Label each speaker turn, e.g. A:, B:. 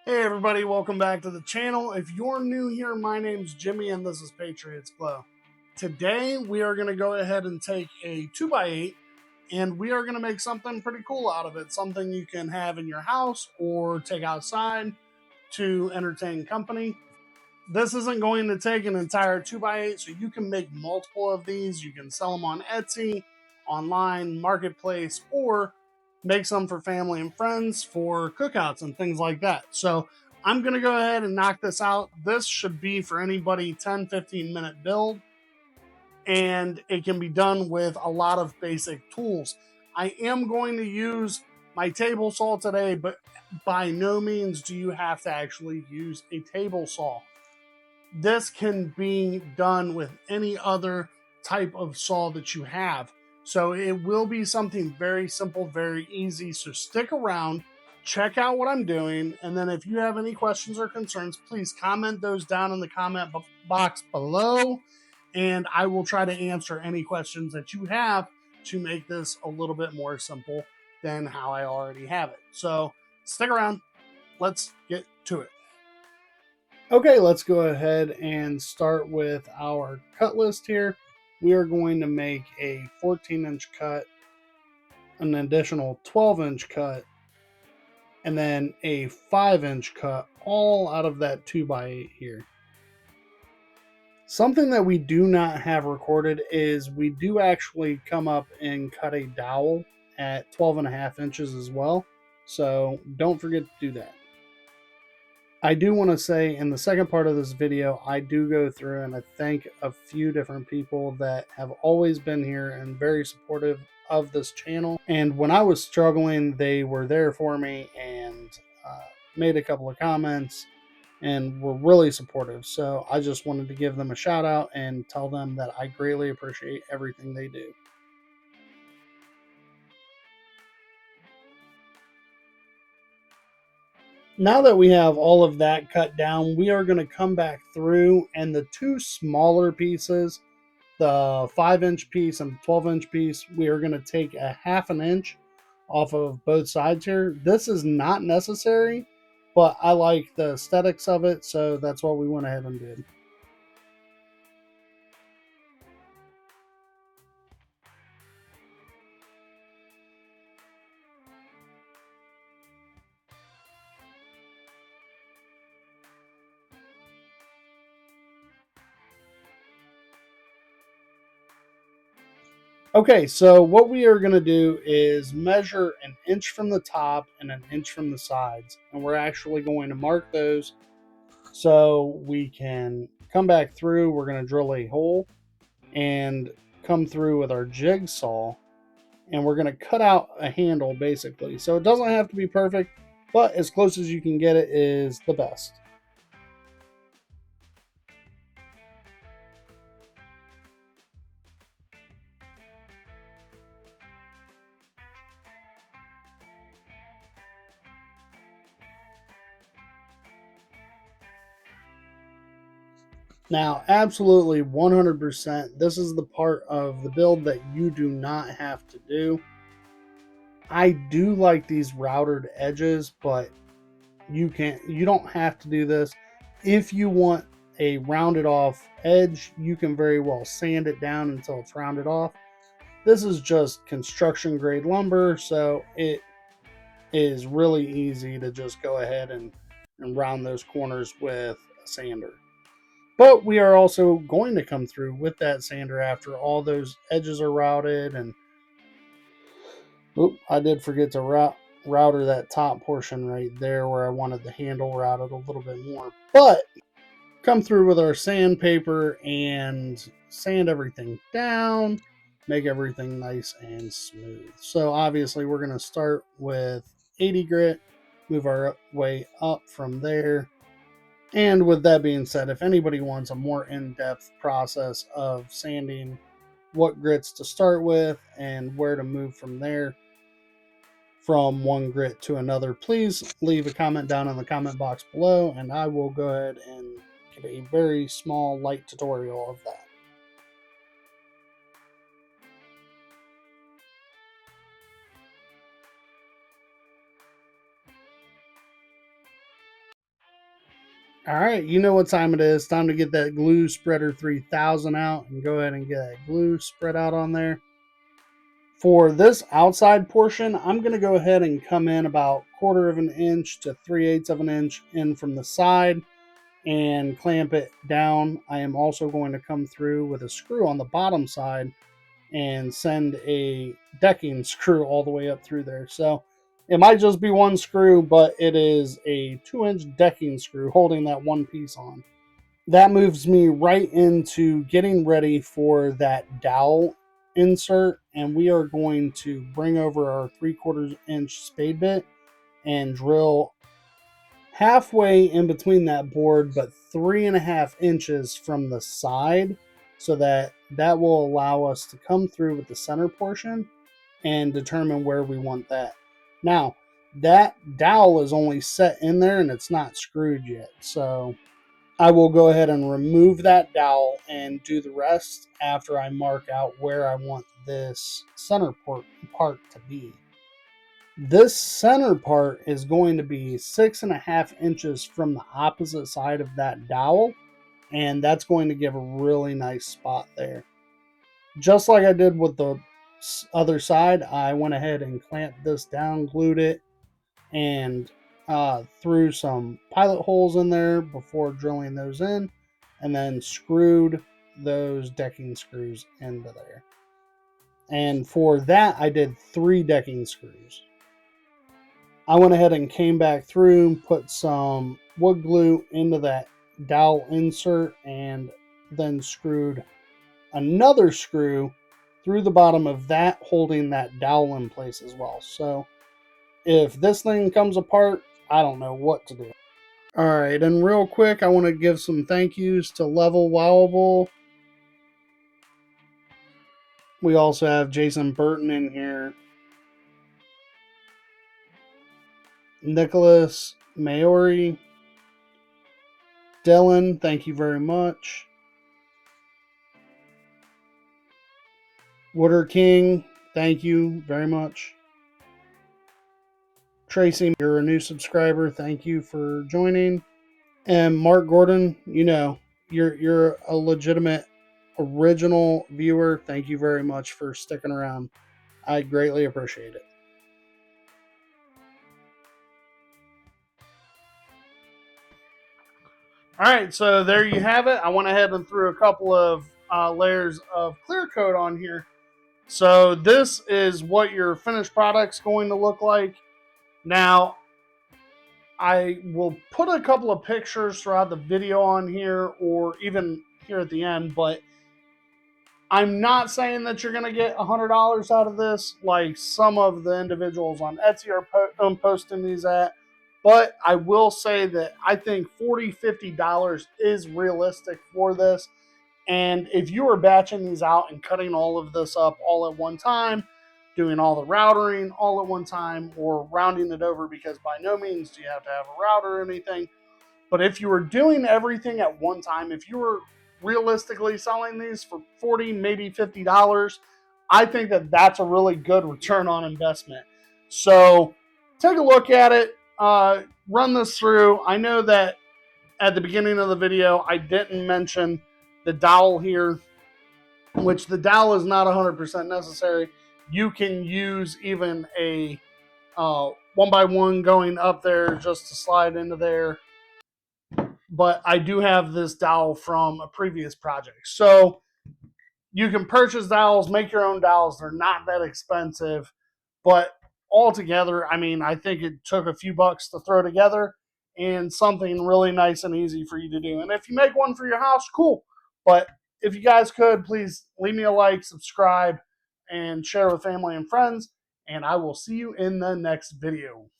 A: Hey everybody, welcome back to the channel. If you're new here, my name's Jimmy and this is Patriots Glow. Today we are going to go ahead and take a 2x8 and we are going to make something pretty cool out of it. Something you can have in your house or take outside to entertain company. This isn't going to take an entire 2x8, so you can make multiple of these. You can sell them on Etsy, online, marketplace, or make some for family and friends for cookouts and things like that. So I'm going to go ahead and knock this out. This should be for anybody 10-15 minute build, and it can be done with a lot of basic tools. I am going to use my table saw today, but by no means do you have to actually use a table saw. This can be done with any other type of saw that you have. So it will be something very simple, very easy. So stick around, check out what I'm doing, and then if you have any questions or concerns, please comment those down in the comment box below, and I will try to answer any questions that you have to make this a little bit more simple than how I already have it. So stick around, let's get to it. Okay, let's go ahead and start with our cut list here. We are going to make a 14-inch cut, an additional 12-inch cut, and then a 5-inch cut, all out of that 2x8 here. Something that we do not have recorded is we do actually come up and cut a dowel at 12.5 inches as well. So don't forget to do that. I do want to say in the second part of this video, I do go through and I thank a few different people that have always been here and very supportive of this channel. And when I was struggling, they were there for me and made a couple of comments and were really supportive. So I just wanted to give them a shout out and tell them that I greatly appreciate everything they do. Now that we have all of that cut down, we are going to come back through, and the two smaller pieces, the 5-inch piece and the 12-inch piece, we are going to take a 1/2 inch off of both sides here. This is not necessary, but I like the aesthetics of it, so that's what we went ahead and did. Okay, so what we are going to do is measure 1 inch from the top and 1 inch from the sides. And we're actually going to mark those so we can come back through. We're going to drill a hole and come through with our jigsaw. And we're going to cut out a handle basically. So it doesn't have to be perfect, but as close as you can get it is the best. Now, absolutely 100%, this is the part of the build that you do not have to do. I do like these routed edges, but you don't have to do this. If you want a rounded off edge, you can very well sand it down until it's rounded off. This is just construction grade lumber, so it is really easy to just go ahead and round those corners with a sander. But we are also going to come through with that sander after all those edges are routed. And I did forget to router that top portion right there where I wanted the handle routed a little bit more. But come through with our sandpaper and sand everything down, make everything nice and smooth. So obviously we're going to start with 80 grit, move our way up from there. And with that being said, if anybody wants a more in-depth process of sanding, what grits to start with and where to move from there from one grit to another, please leave a comment down in the comment box below and I will go ahead and give a very small light tutorial of that. All right, you know what time it is. Time to get that glue spreader 3000 out and go ahead and get that glue spread out on there. For this outside portion, I'm going to go ahead and come in about 1/4 of an inch to 3/8 of an inch in from the side and clamp it down. I am also going to come through with a screw on the bottom side and send a decking screw all the way up through there. So it might just be one screw, but it is a 2-inch decking screw holding that one piece on. That moves me right into getting ready for that dowel insert, and we are going to bring over our 3/4 inch spade bit and drill halfway in between that board, but 3.5 inches from the side, so that will allow us to come through with the center portion and determine where we want that. Now, that dowel is only set in there and it's not screwed yet, so I will go ahead and remove that dowel and do the rest after I mark out where I want this center part to be. This center part is going to be 6.5 inches from the opposite side of that dowel, and that's going to give a really nice spot there. Just like I did with the other side, I went ahead and clamped this down, glued it, and threw some pilot holes in there before drilling those in, and then screwed those decking screws into there. And for that, I did 3 decking screws. I went ahead and came back through, put some wood glue into that dowel insert, and then screwed another screw through the bottom of that, holding that dowel in place as well. So if this thing comes apart, I don't know what to do. All right, and real quick, I want to give some thank yous to Level Wowable. We also have Jason Burton in here. Nicholas Maori. Dylan, thank you very much. Wooder King, thank you very much. Tracy, you're a new subscriber. Thank you for joining. And Mark Gordon, you know, you're a legitimate original viewer. Thank you very much for sticking around. I greatly appreciate it. All right, so there you have it. I went ahead and threw a couple of layers of clear coat on here. So this is what your finished product's going to look like. Now, I will put a couple of pictures throughout the video on here or even here at the end, but I'm not saying that you're going to get $100 out of this like some of the individuals on Etsy are posting these at. But I will say that I think $40, $50 is realistic for this. And if you are batching these out and cutting all of this up all at one time, doing all the routering all at one time, or rounding it over, because by no means do you have to have a router or anything. But if you were doing everything at one time, if you were realistically selling these for $40, maybe $50, I think that that's a really good return on investment. So take a look at it, run this through. I know that at the beginning of the video, I didn't mention the dowel here, which the dowel is not 100% necessary. You can use even a 1x1 going up there just to slide into there. But I do have this dowel from a previous project. So you can purchase dowels, make your own dowels. They're not that expensive. But altogether, I mean, I think it took a few bucks to throw together and something really nice and easy for you to do. And if you make one for your house, cool. But if you guys could, please leave me a like, subscribe, and share with family and friends. And I will see you in the next video.